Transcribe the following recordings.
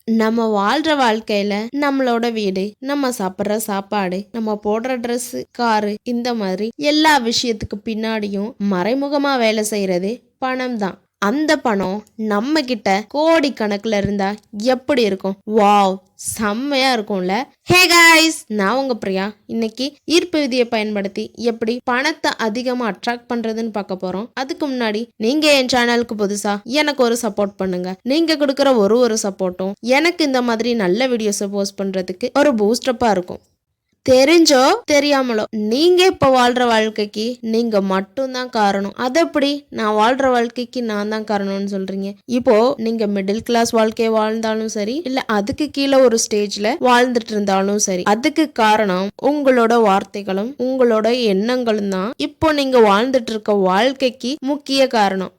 நம்ம வாழ்ற வாழ்க்கையில நம்மளோட வீடு, நம்ம சாப்பிட்ற சாப்பாடு, நம்ம போடுற ட்ரெஸ், காரு, இந்த மாதிரி எல்லா விஷயத்துக்கு பின்னாடியும் மறைமுகமா வேலை செய்யறது பணம் தான். அந்த பணம் நம்ம கிட்ட கோடி கணக்குல இருந்தா எப்படி இருக்கும்? வாவ், செம்மையா இருக்கும்ல. ஹே காய்ஸ், நான் உங்க பிரியா. இன்னைக்கு ஈர்ப்பு விதியை பயன்படுத்தி எப்படி பணத்தை அதிகமா அட்ராக்ட் பண்றதுன்னு பார்க்க போறோம். அதுக்கு முன்னாடி நீங்க என் சேனலுக்கு புதுசா எனக்கு ஒரு சப்போர்ட் பண்ணுங்க. நீங்க கொடுக்குற ஒரு சப்போர்ட்டும் எனக்கு இந்த மாதிரி நல்ல வீடியோஸை போஸ்ட் பண்றதுக்கு ஒரு பூஸ்டப்பா இருக்கும். தெரிஞ்சோ தெரியாமலோ நீங்க இப்ப வாழ்ற வாழ்க்கைக்கு நீங்க மட்டும்தான் காரணம். அது எப்படி நான் வாழ்ற வாழ்க்கைக்கு நான் தான் காரணம்னு சொல்றீங்க? இப்போ நீங்க மிடில் கிளாஸ் வாழ்க்கையை வாழ்ந்தாலும் சரி, இல்ல அதுக்கு கீழே ஒரு ஸ்டேஜ்ல வாழ்ந்துட்டு இருந்தாலும் சரி, அதுக்கு காரணம் உங்களோட வார்த்தைகளும் உங்களோட எண்ணங்களும் தான் இப்போ நீங்க வாழ்ந்துட்டு இருக்க வாழ்க்கைக்கு முக்கிய காரணம்.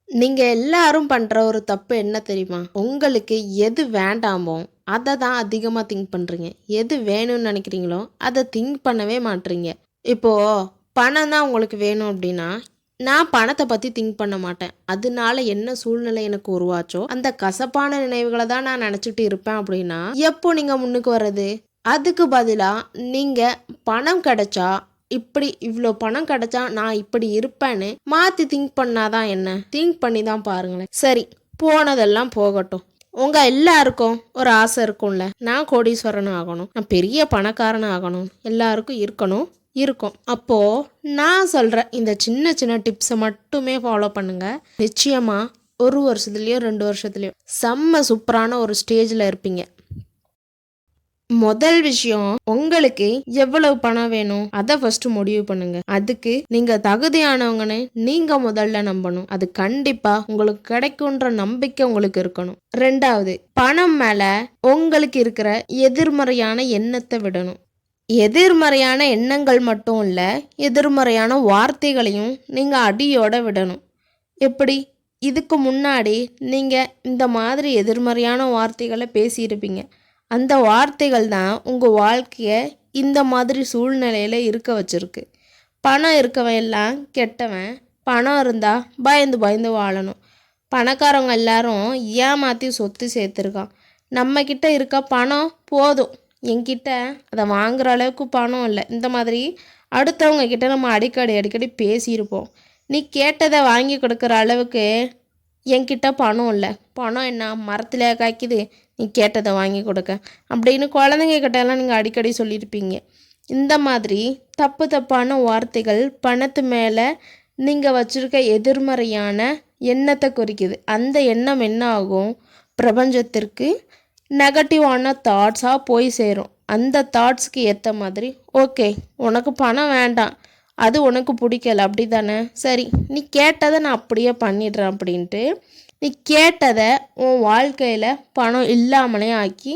நீங்க எல்லாரும் பண்ற ஒரு தப்பு என்ன தெரியுமா? உங்களுக்கு எது வேண்டாமோ அதை தான் அதிகமா திங்க் பண்றீங்க. எது வேணும்னு நினைக்கிறீங்களோ அதை திங்க் பண்ணவே மாட்டீங்க. இப்போ பணம் தான் உங்களுக்கு வேணும் அப்படின்னா, நான் பணத்தை பத்தி திங்க் பண்ண மாட்டேன். அதனால என்ன சூழ்நிலை எனக்கு உருவாச்சோ அந்த கசப்பான நினைவுகளை தான் நான் நினைச்சிட்டு இருப்பேன் அப்படின்னா, எப்போ நீங்க முன்னுக்கு வர்றது? அதுக்கு பதிலா நீங்க பணம் கிடைச்சா, இப்படி இவ்வளோ பணம் கிடைச்சா நான் இப்படி இருப்பேன்னு மாற்றி திங்க் பண்ணாதான் என்ன? திங்க் பண்ணி தான் பாருங்களேன். சரி, போனதெல்லாம் போகட்டும். உங்க எல்லாருக்கும் ஒரு ஆசை இருக்கும்ல, நான் கோடீஸ்வரன் ஆகணும், நான் பெரிய பணக்காரன் ஆகணும், எல்லாருக்கும் இருக்கும். அப்போ நான் சொல்ற இந்த சின்ன சின்ன டிப்ஸை மட்டுமே ஃபாலோ பண்ணுங்க. நிச்சயமா ஒரு வருஷத்துலயோ 2 வருஷத்துலயோ செம்ம சூப்பரான ஒரு ஸ்டேஜ்ல இருப்பீங்க. முதல் விஷயம், உங்களுக்கு எவ்வளவு பணம் வேணும் அதை ஃபர்ஸ்ட் முடிவு பண்ணுங்க. அதுக்கு நீங்க தகுதியானவங்கன்னு நீங்க முதல்ல நம்பணும். அது கண்டிப்பா உங்களுக்கு கிடைக்கும்ன்ற நம்பிக்கை உங்களுக்கு இருக்கணும். ரெண்டாவது, பணம் மேல உங்களுக்கு இருக்கிற எதிர்மறையான எண்ணத்தை விடணும். எதிர்மறையான எண்ணங்கள் மட்டும் இல்ல, எதிர்மறையான வார்த்தைகளையும் நீங்க அடியோட விடணும். எப்படி? இதுக்கு முன்னாடி நீங்க இந்த மாதிரி எதிர்மறையான வார்த்தைகளை பேசியிருப்பீங்க. அந்த வார்த்தைகள் தான் உங்கள் வாழ்க்கையை இந்த மாதிரி சூழ்நிலையில் இருக்க வச்சிருக்கு. பணம் இருக்கவன் எல்லாம் கெட்டவன், பணம் இருந்தால் பயந்து பயந்து வாழணும். பணக்காரவங்க எல்லாரும் ஏமாற்றி சொத்து சேர்த்துருக்கான். நம்மக்கிட்ட இருக்க பணம் போதும், என்கிட்ட அதை வாங்குற அளவுக்கு பணம் இல்லை. இந்த மாதிரி அடுத்தவங்க கிட்ட நம்ம அடிக்கடி பேசியிருப்போம். நீ கேட்டதை வாங்கி கொடுக்குற அளவுக்கு என்கிட்ட பணம் இல்லை. பணம் என்ன மரத்தில் காய்க்குது, நீ கேட்டதை வாங்கி கொடுக்க அப்படின்னு குழந்தைங்க கிட்டலாம் நீங்கள் அடிக்கடி சொல்லியிருப்பீங்க. இந்த மாதிரி தப்பான வார்த்தைகள் பணத்து மேலே நீங்கள் வச்சுருக்க எதிர்மறையான எண்ணத்தை குறிக்குது. அந்த எண்ணம் என்ன ஆகும்? பிரபஞ்சத்திற்கு நெகட்டிவான தாட்ஸாக போய் சேரும். அந்த தாட்ஸ்க்கு ஏற்ற மாதிரி, ஓகே உனக்கு பணம் வேண்டாம், அது உனக்கு பிடிக்கல அப்படி தானே, சரி நீ கேட்டதை நான் அப்படியே பண்ணிடுறேன் அப்படின்ட்டு நீ கேட்டதை உன் வாழ்க்கையில் பணம் இல்லாமலே ஆக்கி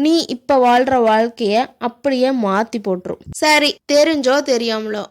நீ இப்போ வாழ்கிற வாழ்க்கையை அப்படியே மாற்றி போட்டுரும். சரி, தெரிஞ்சோ தெரியாமலோ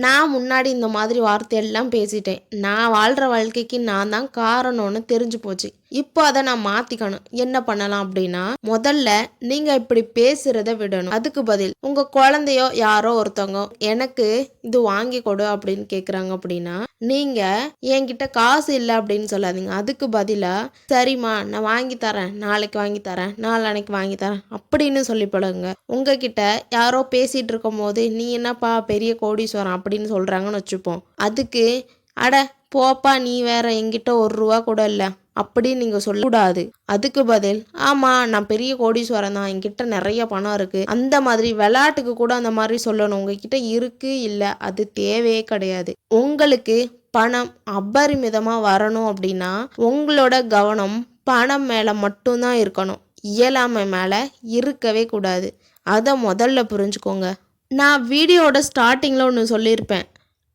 நான் முன்னாடி இந்த மாதிரி வார்த்தையெல்லாம் பேசிட்டேன். நான் வாழ்கிற வாழ்க்கைக்கு நான் தான் காரணம்னு தெரிஞ்சு போச்சு. இப்போ அதை நான் மாற்றிக்கணும். என்ன பண்ணலாம் அப்படின்னா, முதல்ல நீங்கள் இப்படி பேசுகிறத விடணும். அதுக்கு பதில் உங்கள் குழந்தையோ யாரோ ஒருத்தவங்க எனக்கு இது வாங்கி கொடு அப்படின்னு கேட்குறாங்க அப்படின்னா, நீங்கள் என்கிட்ட காசு இல்லை அப்படின்னு சொல்லாதீங்க. அதுக்கு பதிலாக சரிம்மா நான் வாங்கி தரேன், நாளைக்கு வாங்கி தரேன், நாளான்னைக்கு வாங்கி தரேன் அப்படின்னு சொல்லி பழகுங்க. உங்ககிட்ட யாரோ பேசிகிட்டு இருக்கும் போது நீ என்னப்பா பெரிய கோடீஸ்வரன் அப்படின்னு சொல்கிறாங்கன்னு வச்சுப்போம். அதுக்கு அட போப்பா நீ வேற, என்கிட்ட 1 ரூபா கூட இல்லை அப்படின்னு நீங்கள் சொல்லக்கூடாது. அதுக்கு பதில் ஆமாம் நான் பெரிய கோடீஸ்வரன் தான், என்கிட்ட நிறைய பணம் இருக்குது, அந்த மாதிரி விளையாட்டுக்கு கூட அந்த மாதிரி சொல்லணும். உங்ககிட்ட இருக்கு இல்லை அது தேவையே கிடையாது. உங்களுக்கு பணம் அபரிமிதமாக வரணும் அப்படின்னா உங்களோட கவனம் பணம் மேலே மட்டும்தான் இருக்கணும். இயலாமை மேலே இருக்கவே கூடாது. அதை முதல்ல புரிஞ்சுக்கோங்க. நான் வீடியோட ஸ்டார்டிங்கில் ஒன்று சொல்லியிருப்பேன்.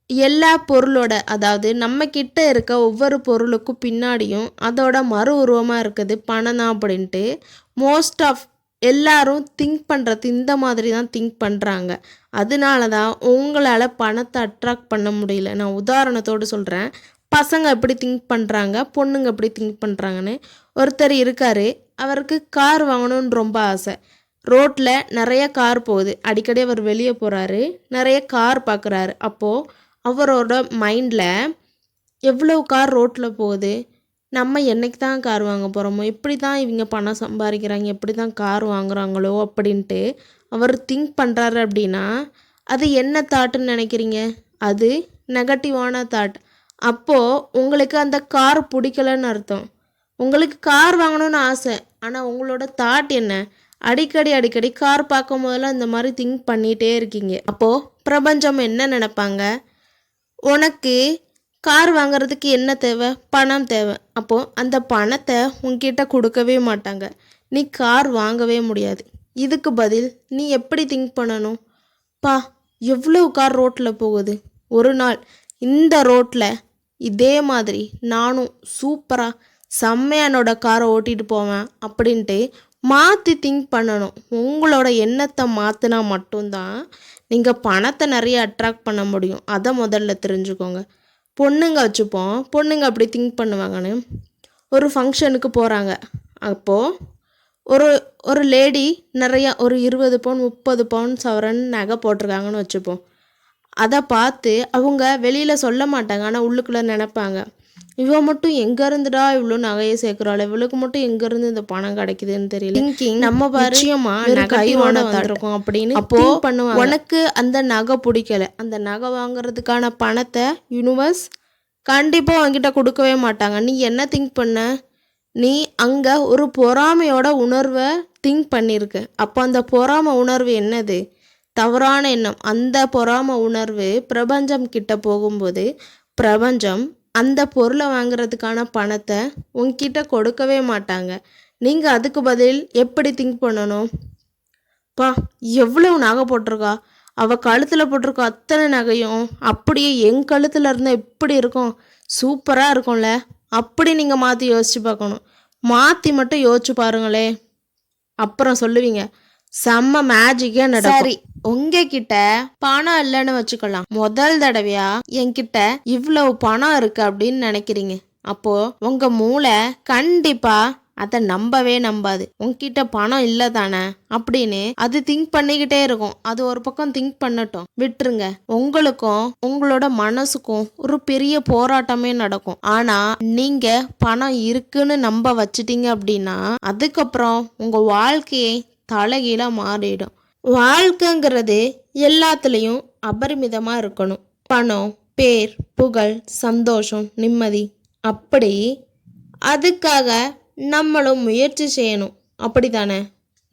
எல்லா பொருளோட, அதாவது நம்ம கிட்ட இருக்க ஒவ்வொரு பொருளுக்கும் பின்னாடியும் அதோட மறு உருவமாக இருக்குது பணம் தான் அப்படின்ட்டு. மோஸ்ட் ஆஃப் எல்லாரும் திங்க் பண்ணுறது இந்த மாதிரி தான் திங்க் பண்ணுறாங்க. அதனால தான் உங்களால் பணத்தை அட்ராக்ட் பண்ண முடியல. நான் உதாரணத்தோடு சொல்கிறேன். பசங்க எப்படி திங்க் பண்ணுறாங்க, பொண்ணுங்க எப்படி திங்க் பண்ணுறாங்கன்னு. ஒருத்தர் இருக்கார், அவருக்கு கார் வாங்கணும்னு ரொம்ப ஆசை. ரோட்டில் நிறைய கார் போகுது, அடிக்கடி அவர் வெளியே போகிறாரு, நிறைய கார் பார்க்குறாரு. அப்போது அவரோட மைண்டில் எவ்வளோ கார் ரோட்டில் போகுது, நம்ம என்னைக்கு தான் கார் வாங்க போகிறோமோ, எப்படி தான் இவங்க பணம் சம்பாதிக்கிறாங்க, எப்படி தான் கார் வாங்குறாங்களோ அப்படின்ட்டு அவர் திங்க் பண்ணுறாரு அப்படின்னா, அது என்ன தாட்டுன்னு நினைக்கிறீங்க? அது நெகட்டிவான தாட். அப்போது உங்களுக்கு அந்த கார் பிடிக்கலன்னு அர்த்தம். உங்களுக்கு கார் வாங்கணும்னு ஆசை, ஆனால் உங்களோட தாட் என்ன? அடிக்கடி கார் பார்க்கும் போதெல்லாம் இந்த மாதிரி திங்க் பண்ணிகிட்டே இருக்கீங்க. அப்போது பிரபஞ்சம் என்ன நினைப்பாங்க? உனக்கு கார் வாங்குறதுக்கு என்ன தேவை? பணம் தேவை. அப்போது அந்த பணத்தை உன்கிட்ட கொடுக்கவே மாட்டாங்க. நீ கார் வாங்கவே முடியாது. இதுக்கு பதில் நீ எப்படி திங்க் பண்ணணும்? பா, எவ்வளோ கார் ரோட்டில் போகுது. ஒரு நாள் இந்த ரோட்டில் இதே மாதிரி நானும் சூப்பராக செம்மையாக என்னோட காரை ஓட்டிகிட்டு போவேன் அப்படின்ட்டு மாற்றி திங்க் பண்ணணும். உங்களோட எண்ணத்தை மாற்றினா மட்டும்தான் நீங்கள் பணத்தை நிறைய அட்ராக்ட் பண்ண முடியும். அதை முதல்ல தெரிஞ்சுக்கோங்க. பொண்ணுங்க வச்சுப்போம். பொண்ணுங்க அப்படி திங்க் பண்ணுவாங்கன்னு, ஒரு ஃபங்க்ஷனுக்கு போகிறாங்க. அப்போது ஒரு லேடி நிறையா ஒரு 20 பவுன் 30 பவுன் சவரன் நகை போட்டிருக்காங்கன்னு வச்சுப்போம். அதை பார்த்து அவங்க வெளியில் சொல்ல மாட்டாங்க, ஆனால் உள்ளுக்குள்ளே நினைப்பாங்க, இவன் மட்டும் எங்கேருந்துடா இவ்வளோ நகையை சேர்க்குறாள், இவளுக்கு மட்டும் எங்கேருந்து இந்த பணம் கிடைக்குதுன்னு தெரியல. திங்கிங் நம்ம பரிச்சயமா கையோட வந்திருக்கோம் அப்படின்னு அப்போ பண்ணுவாங்க. உனக்கு அந்த நகை பிடிக்கல, அந்த நகை வாங்குறதுக்கான பணத்தை யூனிவர்ஸ் கண்டிப்பாக அவங்ககிட்ட கொடுக்கவே மாட்டாங்க. நீ என்ன திங்க் பண்ண? நீ அங்கே ஒரு பொறாமையோட உணர்வை திங்க் பண்ணியிருக்க. அப்போ அந்த பொறாமை உணர்வு என்னது? தவறான எண்ணம். அந்த பொறாமை உணர்வு பிரபஞ்சம் கிட்ட போகும்போது பிரபஞ்சம் அந்த பொருளை வாங்குறதுக்கான பணத்தை உங்ககிட்ட கொடுக்கவே மாட்டாங்க. நீங்கள் அதுக்கு பதில் எப்படி திங்க் பண்ணணும்? பா, எவ்வளவு நகை போட்டிருக்கா, அவள் கழுத்தில் போட்டிருக்கா அத்தனை நகையும் அப்படியே என் கழுத்தில் இருந்தால் எப்படி இருக்கும், சூப்பராக இருக்கும்ல, அப்படி நீங்கள் மாற்றி யோசிச்சு பார்க்கணும். மாற்றி மட்டும் யோசிச்சு பாருங்களே, அப்புறம் சொல்லுவீங்க செம்ம மேஜிக்கே நடக்கும். சரி, உங்ககிட்ட பணம் இல்லைன்னு வச்சுக்கலாம். முதல் தடவையா என்கிட்ட இவ்வளவு பணம் இருக்கு அப்படின்னு நினைக்கிறீங்க. அப்போ உங்க மூளை கண்டிப்பா அதை நம்பவே நம்பாது. உங்ககிட்ட பணம் இல்லை தானே அப்படின்னு அது திங்க் பண்ணிக்கிட்டே இருக்கும். அது ஒரு பக்கம் திங்க் பண்ணட்டும், விட்டுருங்க. உங்களுக்கும் உங்களோட மனசுக்கும் ஒரு பெரிய போராட்டமே நடக்கும். ஆனா நீங்க பணம் இருக்குன்னு நம்ப வச்சிட்டீங்க அப்படின்னா அதுக்கப்புறம் உங்க வாழ்க்கையை தலைகீழாக மாறிடும். வாழ்க்கைங்கிறது எல்லாத்துலேயும் அபரிமிதமாக இருக்கணும். பணம், பேர், புகழ், சந்தோஷம், நிம்மதி, அப்படி அதுக்காக நம்மளும் முயற்சி செய்யணும். அப்படி தானே?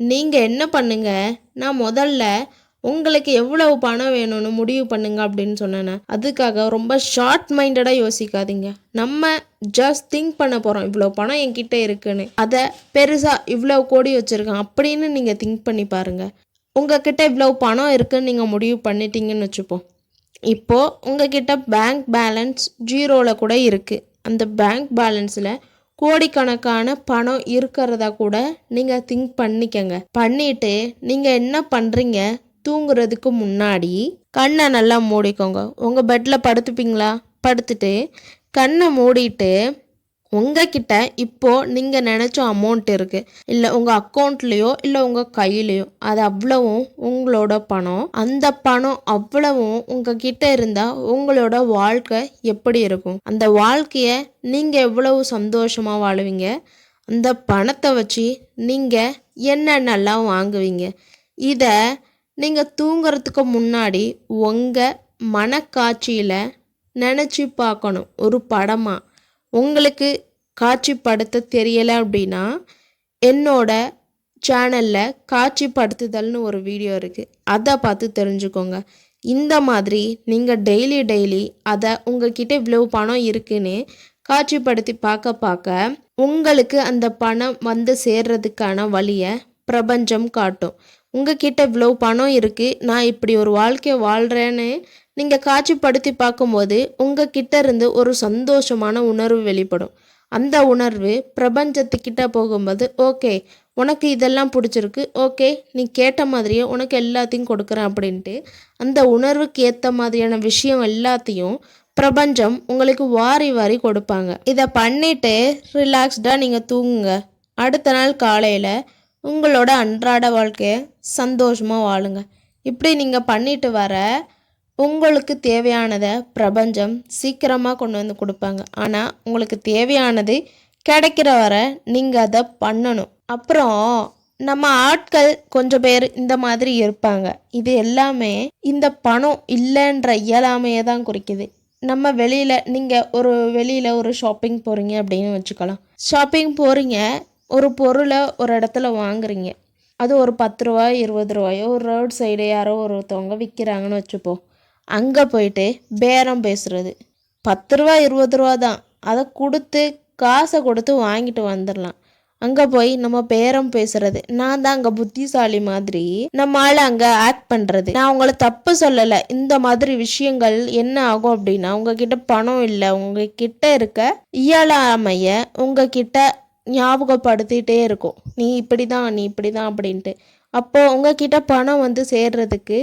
நீங்கள் என்ன பண்ணுங்க, நான் முதல்ல உங்களுக்கு எவ்வளவு பணம் வேணும்னு முடிவு பண்ணுங்க அப்படின்னு சொன்னேன். அதுக்காக ரொம்ப ஷார்ட் மைண்டடாக யோசிக்காதீங்க. நம்ம ஜஸ்ட் திங்க் பண்ண போகிறோம், இவ்வளோ பணம் என்கிட்ட இருக்குன்னு. அதை பெருசாக இவ்வளோ கோடி வச்சுருக்கேன் அப்படின்னு நீங்கள் திங்க் பண்ணி பாருங்கள். உங்ககிட்ட இவ்வளோ பணம் இருக்குன்னு நீங்கள் முடிவு பண்ணிட்டீங்கன்னு வச்சுப்போம். இப்போது உங்ககிட்ட பேங்க் பேலன்ஸ் 0ல் கூட இருக்குது. அந்த பேங்க் பேலன்ஸில் கோடிக்கணக்கான பணம் இருக்கிறதா கூட நீங்கள் திங்க் பண்ணிக்கங்க. பண்ணிவிட்டு நீங்கள் என்ன பண்ணுறீங்க? தூங்குறதுக்கு முன்னாடி கண்ணை நல்லா மூடிக்கோங்க. உங்கள் பெட்டில் படுத்துப்பீங்களா? படுத்துட்டு கண்ணை மூடிட்டு உங்ககிட்ட இப்போது நீங்கள் நினச்ச அமௌண்ட் இருக்குது, இல்லை உங்கள் அக்கௌண்ட்லேயோ இல்லை உங்கள் கையிலையோ, அது அவ்வளவும் உங்களோட பணம். அந்த பணம் அவ்வளவும் உங்ககிட்ட இருந்தால் உங்களோட வாழ்க்கை எப்படி இருக்கும்? அந்த வாழ்க்கையை நீங்கள் எவ்வளவு சந்தோஷமாக வாழுவீங்க? அந்த பணத்தை வச்சு நீங்கள் என்னென்னலாம் வாங்குவீங்க? இதை நீங்கள் தூங்குறதுக்கு முன்னாடி உங்கள் மனக்காட்சியில் நினச்சி பார்க்கணும். ஒரு படமாக உங்களுக்கு காட்சிப்படுத்த தெரியலை அப்படின்னா என்னோட சேனலில் காட்சிப்படுத்துதல்னு ஒரு வீடியோ இருக்குது, அதை பார்த்து தெரிஞ்சுக்கோங்க. இந்த மாதிரி நீங்கள் டெய்லி அதை உங்ககிட்ட இவ்வளவு பணம் இருக்குன்னு காட்சிப்படுத்தி பார்க்க உங்களுக்கு அந்த பணம் வந்து சேர்றதுக்கான வழியை பிரபஞ்சம் காட்டும். உங்ககிட்ட இவ்வளோ பணம் இருக்குது, நான் இப்படி ஒரு வாழ்க்கையை வாழ்கிறேன்னு நீங்கள் காட்சிப்படுத்தி பார்க்கும்போது உங்ககிட்ட இருந்து ஒரு சந்தோஷமான உணர்வு வெளிப்படும். அந்த உணர்வு பிரபஞ்சத்துக்கிட்ட போகும்போது, ஓகே உனக்கு இதெல்லாம் பிடிச்சிருக்கு, ஓகே நீ கேட்ட மாதிரியே உனக்கு எல்லாத்தையும் கொடுக்குறேன் அப்படின்ட்டு அந்த உணர்வுக்கு ஏற்ற மாதிரியான விஷயம் எல்லாத்தையும் பிரபஞ்சம் உங்களுக்கு வாரி வாரி கொடுப்பாங்க. இதை பண்ணிவிட்டு ரிலாக்ஸ்டாக நீங்கள் தூங்குங்க. அடுத்த நாள் காலையில் உங்களோட அன்றாட வாழ்க்கையை சந்தோஷமாக வாழுங்க. இப்படி நீங்கள் பண்ணிட்டு வர உங்களுக்கு தேவையானதை பிரபஞ்சம் சீக்கிரமாக கொண்டு வந்து கொடுப்பாங்க. ஆனால் உங்களுக்கு தேவையானது கிடைக்கிற வரை நீங்கள் அதை பண்ணணும். அப்புறம் நம்ம ஆட்கள் கொஞ்சம் பேர் இந்த மாதிரி இருப்பாங்க. இது எல்லாமே இந்த பணம் இல்லைன்ற இயலாமையை தான் குறிக்குது. நம்ம வெளியில் ஒரு ஷாப்பிங் போகிறீங்க அப்படின்னு வச்சுக்கலாம். ஷாப்பிங் போகிறீங்க, ஒரு பொருளை ஒரு இடத்துல வாங்குறீங்க. அது ஒரு 10 ரூபா 20 ரூபாயோ ஒரு ரோட் சைடு யாரோ ஒருத்தவங்க விற்கிறாங்கன்னு வச்சுப்போம். அங்கே போயிட்டு பேரம் பேசுகிறது 10 ரூபா 20 ரூபா தான். அதை கொடுத்து காசை கொடுத்து வாங்கிட்டு வந்துடலாம். அங்கே போய் நம்ம பேரம் பேசுறது, நான் தான் அங்கே புத்திசாலி மாதிரி நம்ம ஆள் அங்கே ஆக்ட் பண்ணுறது. நான் உங்களை தப்பு சொல்லலை. இந்த மாதிரி விஷயங்கள் என்ன ஆகும் அப்படின்னா, உங்ககிட்ட பணம் இல்லை, உங்ககிட்ட இருக்க இயலாமைய உங்ககிட்ட ஞாபகப்படுத்திகிட்டே இருக்கும். நீ இப்படி தான் அப்படின்ட்டு. அப்போது உங்ககிட்ட பணம் வந்து சேர்றதுக்கு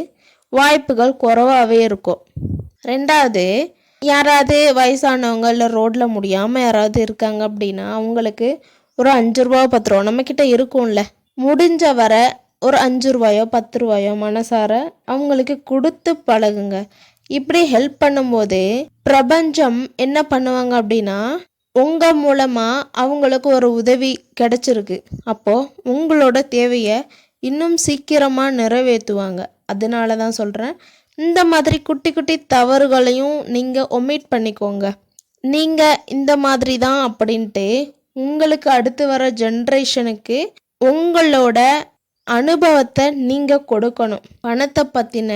வாய்ப்புகள் குறைவாகவே இருக்கும். ரெண்டாவது, யாராவது வயசானவங்க இல்லை ரோட்டில் முடியாமல் யாராவது இருக்காங்க அப்படின்னா அவங்களுக்கு ஒரு 5 ரூபா 10 ரூபா நம்மக்கிட்ட இருக்கும்ல, முடிஞ்ச வர ஒரு 5 ரூபாயோ 10 ரூபாயோ மனசார அவங்களுக்கு கொடுத்து பழகுங்க. இப்படி ஹெல்ப் பண்ணும்போது பிரபஞ்சம் என்ன பண்ணுவாங்க அப்படின்னா, உங்கள் மூலமாக அவங்களுக்கு ஒரு உதவி கிடைச்சிருக்கு. அப்போது உங்களோட தேவையை இன்னும் சீக்கிரமாக நிறைவேற்றுவாங்க. அதனால தான் சொல்கிறேன், இந்த மாதிரி குட்டி குட்டி தவறுகளையும் நீங்கள் ஒமிட் பண்ணிக்கோங்க. நீங்கள் இந்த மாதிரி தான் அப்படின்ட்டு உங்களுக்கு அடுத்து வர ஜென்ரேஷனுக்கு உங்களோட அனுபவத்தை நீங்கள் கொடுக்கணும். பணத்தை பற்றின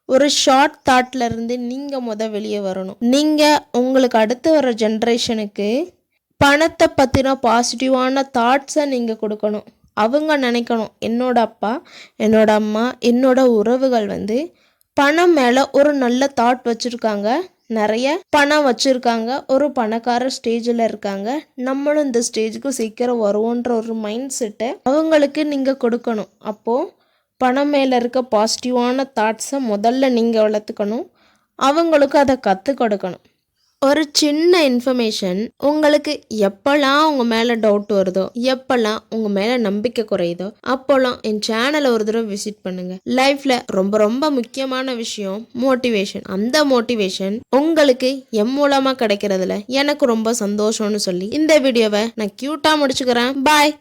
ஒரு ஷார்ட் தாட்ல இருந்து நீங்கள் வெளியே வரணும். நீங்கள் உங்களுக்கு அடுத்து வர ஜென்ரேஷனுக்கு பணத்தை பற்றின பாசிட்டிவான தாட்ஸை நீங்கள் கொடுக்கணும். அவங்க நினைக்கணும், என்னோட அப்பா என்னோட அம்மா என்னோட உறவுகள் வந்து பணம் மேலே ஒரு நல்ல தாட் வச்சுருக்காங்க, நிறைய பணம் வச்சுருக்காங்க, ஒரு பணக்கார ஸ்டேஜில் இருக்காங்க, நம்மளும் இந்த ஸ்டேஜுக்கு சீக்கிரம் வருவோன்ற ஒரு மைண்ட் செட்டை அவங்களுக்கு நீங்கள் கொடுக்கணும். அப்போது பணம் மேலே இருக்க பாசிட்டிவான தாட்ஸை முதல்ல நீங்கள் வளர்த்துக்கணும், அவங்களுக்கு அதை கற்றுக் கொடுக்கணும். ஒரு சின்ன இன்ஃபர்மேஷன், உங்களுக்கு எப்போல்லாம் உங்கள் மேலே டவுட் வருதோ, எப்போல்லாம் உங்கள் மேலே நம்பிக்கை குறையுதோ, அப்போல்லாம் என் சேனலை ஒரு தடவை விசிட் பண்ணுங்கள். லைஃப்பில் ரொம்ப ரொம்ப முக்கியமான விஷயம் மோட்டிவேஷன். அந்த மோட்டிவேஷன் உங்களுக்கு என் மூலமாக கிடைக்கிறதுல எனக்கு ரொம்ப சந்தோஷம்னு சொல்லி இந்த வீடியோவை நான் க்யூட்டாக முடிச்சுக்கிறேன். பாய்.